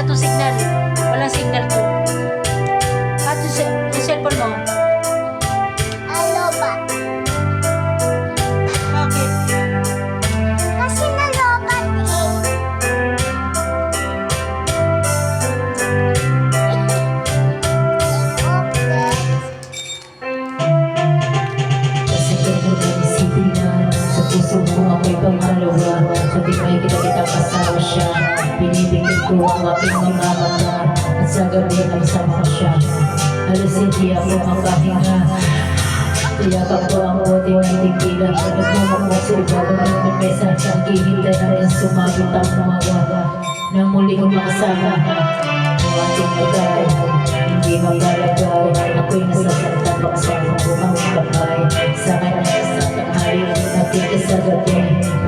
Wala to signal. Walang signal to. At yung cellphone mo? Ano ba? Bakit? Kasi nalobat eh. Kasi ganun ang isipin na sa puso mo ako'y pangalawa. Sa di may kita kasama siya. Binibigay ko ang aking mga mata. At sa gabi ay sama ko siya. Alas hindi ako makahinga. Kaya pa ko ang bote ng tigila. Nagmamukha sa ibabaw ng mesa. Naghihintay na rin sumabit ang umaga. Nang muli kong makasama ang ating agay. Hindi maglalagay. Ako'y nasasaktan pa sa buong bakay. Sa kanya sa tanghali natin sa gabi.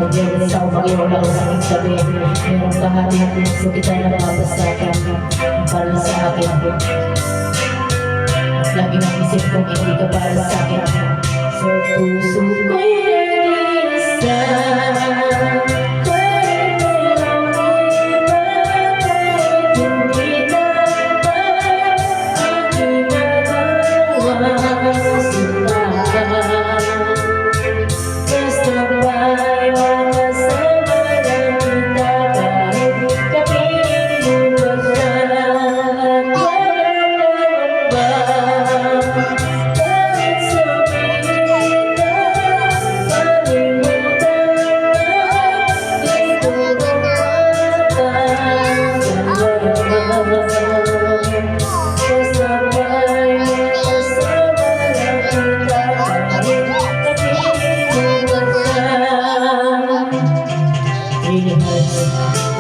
Pag-iwan sa umagiwala ko sa aking tabi. Merong kahari so kita na mabasakan. Para sa akin lagi nang isip kong hindi ka para sa akin. Sa puso ko'y nag-iisa.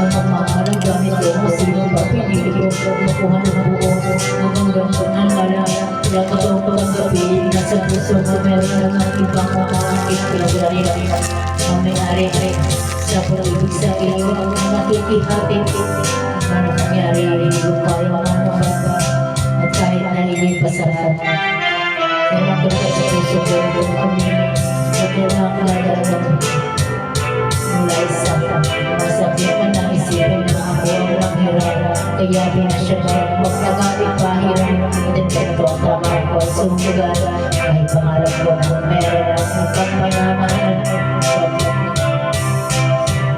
Ang mamahalang gamit ko mo sino ba pinili ko nakuha ng buo hanggang ganito ng malaya. Kaya katong ang gabi nasa puso mo meron lang ang ibang makakakit pinagdari ang may-ari sa pag-ibig sa iyo ang nakikihati. Ano nangyari lupa yung mga baba at kahit nalilig pa sa lahat. Kaya magkita sa puso ko kung kami magkailang kaladaran mula isa masakit man ang isipin na ako ang manghirap. Kaya pinasyagan magkakapit pahiram din ka ito ang tama ko ay sumugan kahit pangarap ko kung meron ang pagpangamahan.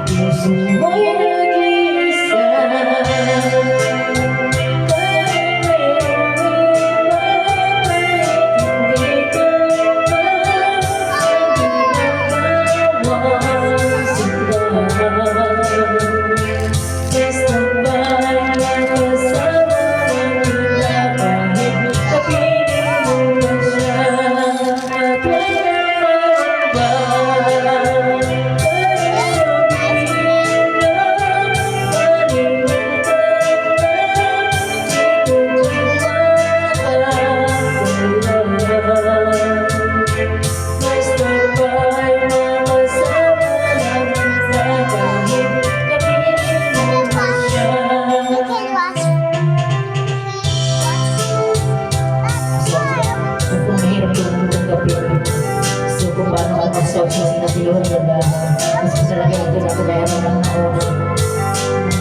Puso mo'y nag-iisa. So kung paano ako sa sinasiyon nila gusto sa laki ng pinakulayaran ng nauna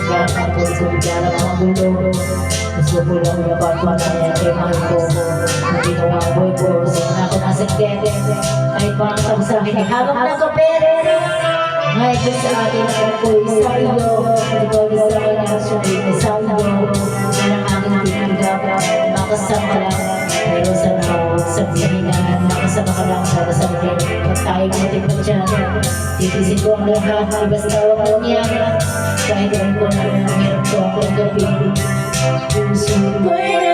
kahit ako sa bigyan ng mga gulo gusto ko lang dapat manaya kay mahal ko hindi ko mga boy ko gusto na ako nasagdet kahit parang tao sa akin hawak na kapere ngayon ko sa akin ako ko isa iyo ikaw isa akin ang siya isang iyo yan ang aking pinagap makasama lang pero sana ako sabihin na nakasama ka lang para sa akin at tayo natin pa dyan titisin ko ang lahat ay basta huwag kang iyak kahit alam ko na ang hirap ko ako ang gabi puso ko'y